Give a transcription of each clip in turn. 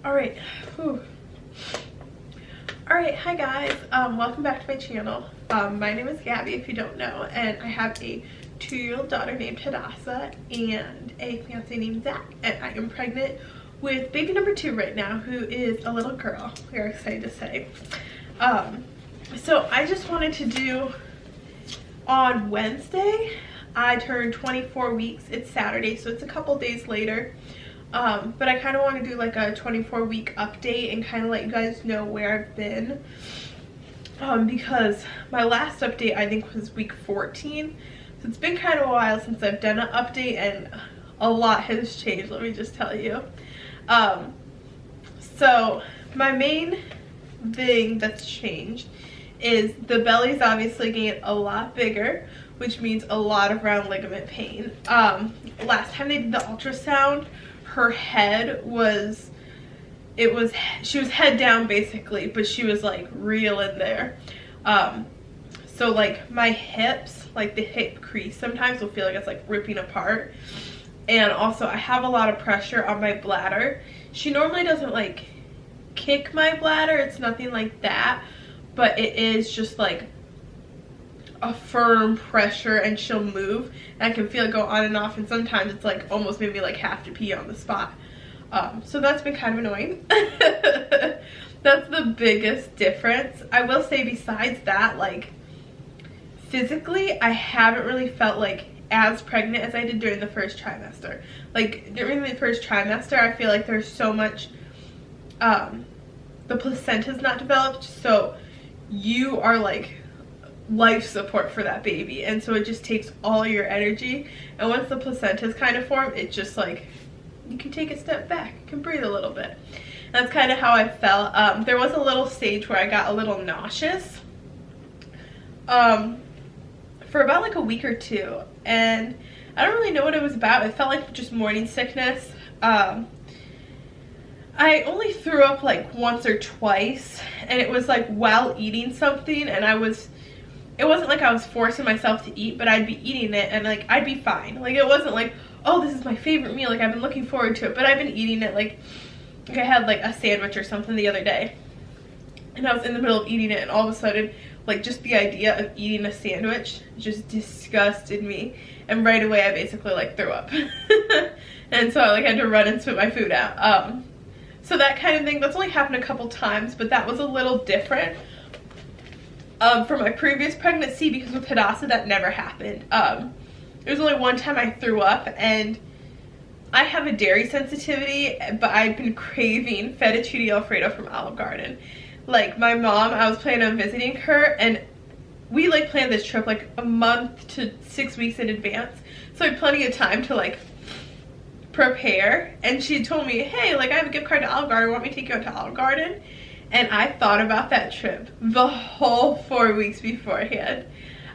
Alright. Alright, hi guys. Welcome back to my channel. My name is Gabby, if you don't know, and I have a 2-year-old daughter named Hadassah and a fiance named Zack, and I am pregnant with baby number 2 right now, who is a little girl. We are excited to say. So I just wanted to do, on Wednesday, I turned 24 weeks. It's Saturday, so it's a couple days later. But I kind of want to do like a 24-week update and kind of let you guys know where I've been. Because my last update I think was week 14. So it's been kind of a while since I've done an update and a lot has changed, let me just tell you. So my main thing that's changed is the belly's obviously getting a lot bigger, which means a lot of round ligament pain. Last time they did the ultrasound, her head was, she was head down basically, but she was like real in there. So like my hips, like the hip crease sometimes will feel like it's like ripping apart. And also I have a lot of pressure on my bladder. She normally doesn't like kick my bladder, it's nothing like that, but it is just like a firm pressure and she'll move and I can feel it go on and off, and sometimes it's like almost made me like have to pee on the spot. So that's been kind of annoying. That's the biggest difference. I will say besides that, like physically I haven't really felt like as pregnant as I did during the first trimester. Like during the first trimester I feel like there's so much, the placenta's not developed, so you are like life support for that baby, and so it just takes all your energy, and once the placenta's kind of formed, it just like you can take a step back, you can breathe a little bit. And that's kind of how I felt. There was a little stage where I got a little nauseous for about like a week or two, and I don't really know what it was about. It felt like just morning sickness. I only threw up like once or twice, and it was like while eating something, and it wasn't like I was forcing myself to eat, but I'd be eating it and like I'd be fine. Like it wasn't like, oh, this is my favorite meal, like I've been looking forward to it, but I've been eating it like I had like a sandwich or something the other day, and I was in the middle of eating it, and all of a sudden like just the idea of eating a sandwich just disgusted me, and right away I basically like threw up. And so I like had to run and spit my food out. So that kind of thing, that's only happened a couple times, but that was a little different from my previous pregnancy, because with Hadassah that never happened. There was only one time I threw up, and I have a dairy sensitivity, but I've been craving fettuccine alfredo from Olive Garden. Like my mom, I was planning on visiting her, and we like planned this trip like a month to 6 weeks in advance, so I had plenty of time to like prepare, and she told me, hey, like I have a gift card to Olive Garden, want me to take you out to Olive Garden? And I thought about that trip the whole 4 weeks beforehand.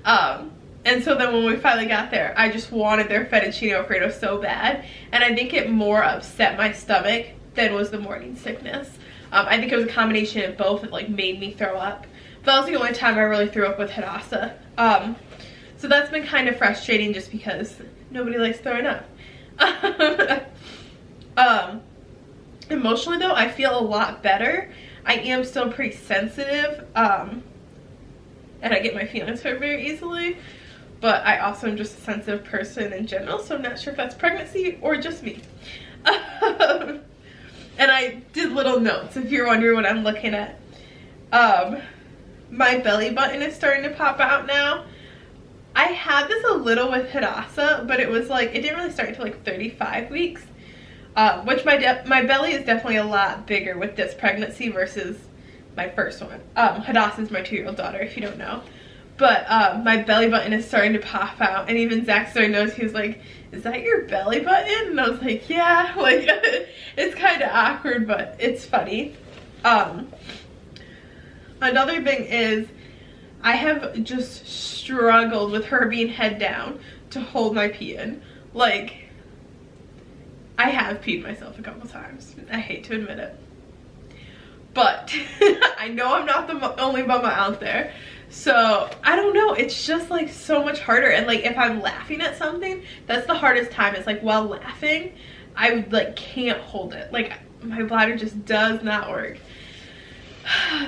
And so then when we finally got there, I just wanted their fettuccine alfredo so bad, and I think it more upset my stomach than was the morning sickness. I think it was a combination of both that like made me throw up. But that was the only time I really threw up with Hadassah. So that's been kind of frustrating just because nobody likes throwing up. Emotionally though, I feel a lot better. I am still pretty sensitive, and I get my feelings hurt very easily, but I also am just a sensitive person in general, so I'm not sure if that's pregnancy or just me. And I did little notes if you're wondering what I'm looking at. My belly button is starting to pop out now. I had this a little with Hadassah, but it was like, it didn't really start until like 35 weeks. Which my belly is definitely a lot bigger with this pregnancy versus my first one. Hadassah is my 2-year-old daughter, if you don't know. But my belly button is starting to pop out, and even Zack started noticing. He was like, is that your belly button? And I was like, yeah. Like it's kind of awkward, but it's funny. Another thing is I have just struggled with her being head down to hold my pee in. Like, I have peed myself a couple times. I hate to admit it. But I know I'm not the only mama out there. So I don't know, it's just like so much harder. And like if I'm laughing at something, that's the hardest time. It's like while laughing, I like can't hold it. Like my bladder just does not work.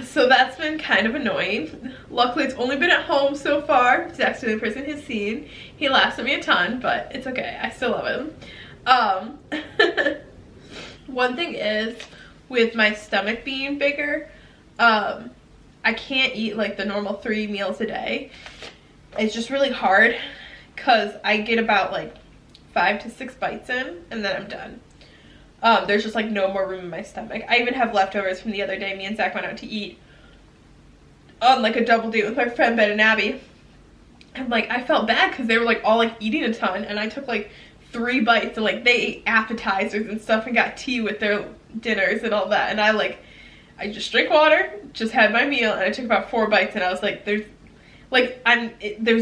So that's been kind of annoying. Luckily, it's only been at home so far. Zack's the only person he's seen. He laughs at me a ton, but it's okay. I still love him. One thing is, with my stomach being bigger, I can't eat like the normal 3 meals a day. It's just really hard because I get about like 5 to 6 bites in and then I'm done. There's just like no more room in my stomach. I even have leftovers from the other day. Me and Zack went out to eat on like a double date with my friend Ben and Abby. And like I felt bad because they were like all like eating a ton and I took like 3 bites and like they ate appetizers and stuff and got tea with their dinners and all that. And I just drank water, just had my meal, and I took about 4 bites and I was like, there's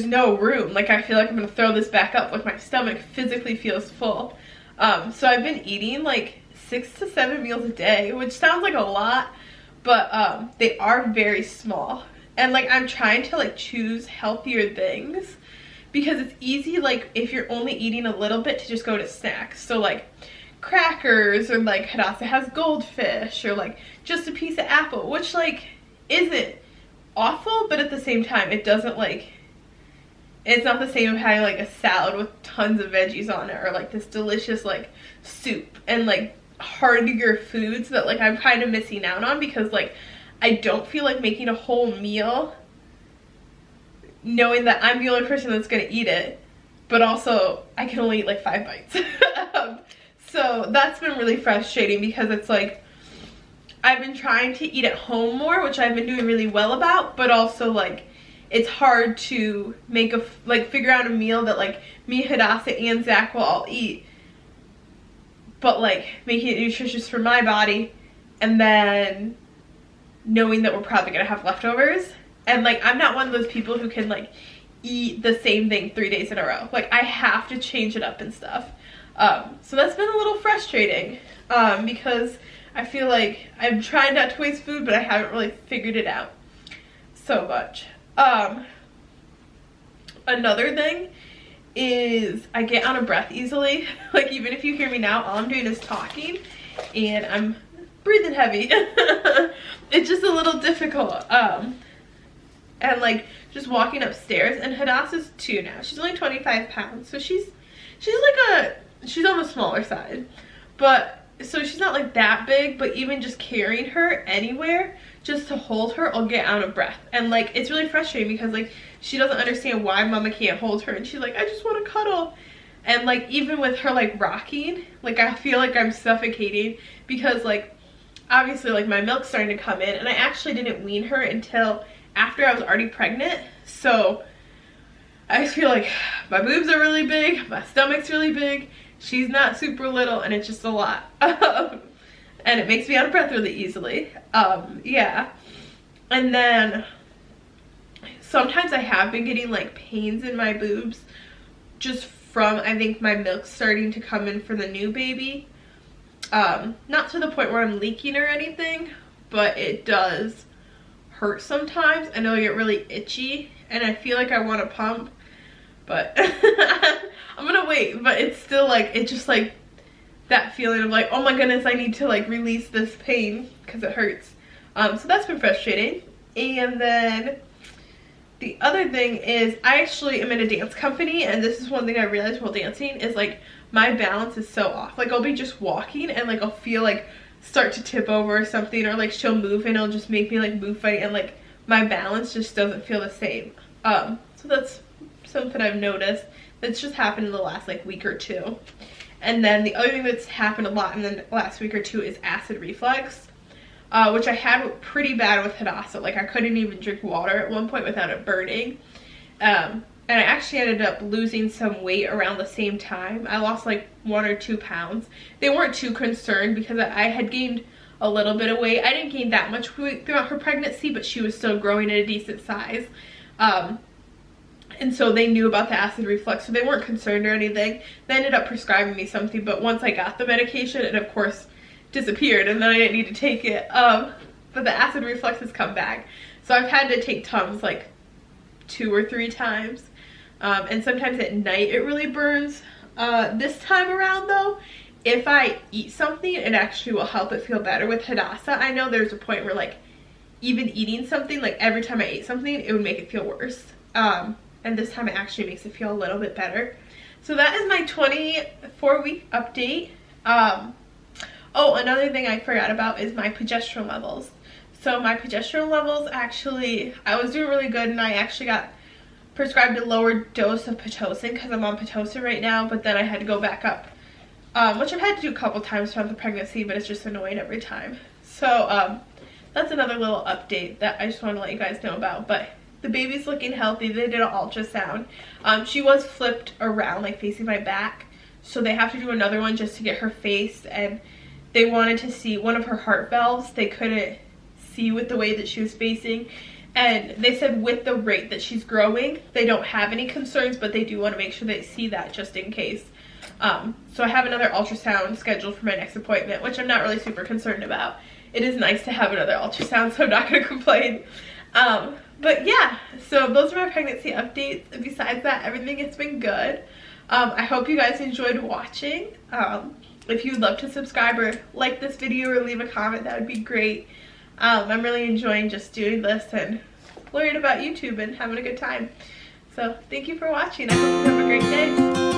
no room. Like I feel like I'm gonna throw this back up. Like my stomach physically feels full. So I've been eating like 6 to 7 meals a day, which sounds like a lot, but they are very small. And like I'm trying to like choose healthier things because it's easy, like if you're only eating a little bit, to just go to snacks. So like crackers, or like Hadassah has goldfish, or like just a piece of apple, which like isn't awful, but at the same time it doesn't like, it's not the same as having like a salad with tons of veggies on it, or like this delicious like soup and like heartier foods that like I'm kind of missing out on because like I don't feel like making a whole meal knowing that I'm the only person that's gonna eat it, but also I can only eat like 5 bites. So that's been really frustrating because it's like I've been trying to eat at home more, which I've been doing really well about, but also like it's hard to make figure out a meal that like me, Hadassah, and Zack will all eat, but like making it nutritious for my body, and then knowing that we're probably gonna have leftovers. And like I'm not one of those people who can like eat the same thing 3 days in a row. Like I have to change it up and stuff. So that's been a little frustrating because I feel like I'm trying not to waste food, but I haven't really figured it out so much. Another thing is I get out of breath easily. Like even if you hear me now, all I'm doing is talking and I'm breathing heavy. It's just a little difficult. And like just walking upstairs, and Hadassah's 2 now. She's only 25 pounds, so she's on the smaller side, but so she's not like that big, but even just carrying her anywhere just to hold her, I'll get out of breath. And like it's really frustrating because like she doesn't understand why mama can't hold her, and she's like, I just want to cuddle. And like even with her like rocking, like I feel like I'm suffocating because like obviously like my milk's starting to come in, and I actually didn't wean her until after I was already pregnant. So I just feel like my boobs are really big, my stomach's really big, she's not super little, and it's just a lot. And it makes me out of breath really easily. Yeah. And then sometimes I have been getting like pains in my boobs just from, I think, my milk starting to come in for the new baby. Not to the point where I'm leaking or anything, but it does hurt sometimes, and it'll get really itchy, and I feel like I want to pump, but I'm gonna wait. But it's still like, it's just like that feeling of like, oh my goodness, I need to like release this pain because it hurts. So that's been frustrating. And then the other thing is I actually am in a dance company, and this is one thing I realized while dancing is like my balance is so off. Like I'll be just walking and like I'll feel like start to tip over or something, or like she'll move and it'll just make me like move funny, and like my balance just doesn't feel the same. So that's something I've noticed that's just happened in the last like week or 2. And then the other thing that's happened a lot in the last week or 2 is acid reflux, which I had pretty bad with Hadassah. Like I couldn't even drink water at one point without it burning. And I actually ended up losing some weight around the same time. I lost like 1 or 2 pounds. They weren't too concerned because I had gained a little bit of weight. I didn't gain that much weight throughout her pregnancy, but she was still growing at a decent size. And so they knew about the acid reflux, so they weren't concerned or anything. They ended up prescribing me something, but once I got the medication, it of course disappeared, and then I didn't need to take it. But the acid reflux has come back. So I've had to take Tums like 2 or 3 times. And sometimes at night it really burns. This time around though, if I eat something, it actually will help it feel better. With Hadassah, I know there's a point where like even eating something, like every time I ate something, it would make it feel worse. And this time it actually makes it feel a little bit better. So that is my 24-week update. Oh, another thing I forgot about is my progesterone levels. So my progesterone levels, actually, I was doing really good, and I actually got prescribed a lower dose of Pitocin because I'm on Pitocin right now, but then I had to go back up, which I've had to do a couple times throughout the pregnancy, but it's just annoying every time. So that's another little update that I just want to let you guys know about. But the baby's looking healthy. They did an ultrasound. She was flipped around, like facing my back, so they have to do another one just to get her face, and they wanted to see one of her heart valves. They couldn't see with the way that she was facing, and they said with the rate that she's growing, they don't have any concerns, but they do want to make sure they see that just in case. So I have another ultrasound scheduled for my next appointment, which I'm not really super concerned about. It is nice to have another ultrasound, so I'm not going to complain. But yeah, so those are my pregnancy updates. Besides that, everything has been good. I hope you guys enjoyed watching. If you'd love to subscribe or like this video or leave a comment, that would be great. I'm really enjoying just doing this and learning about YouTube and having a good time. So thank you for watching. I hope you have a great day.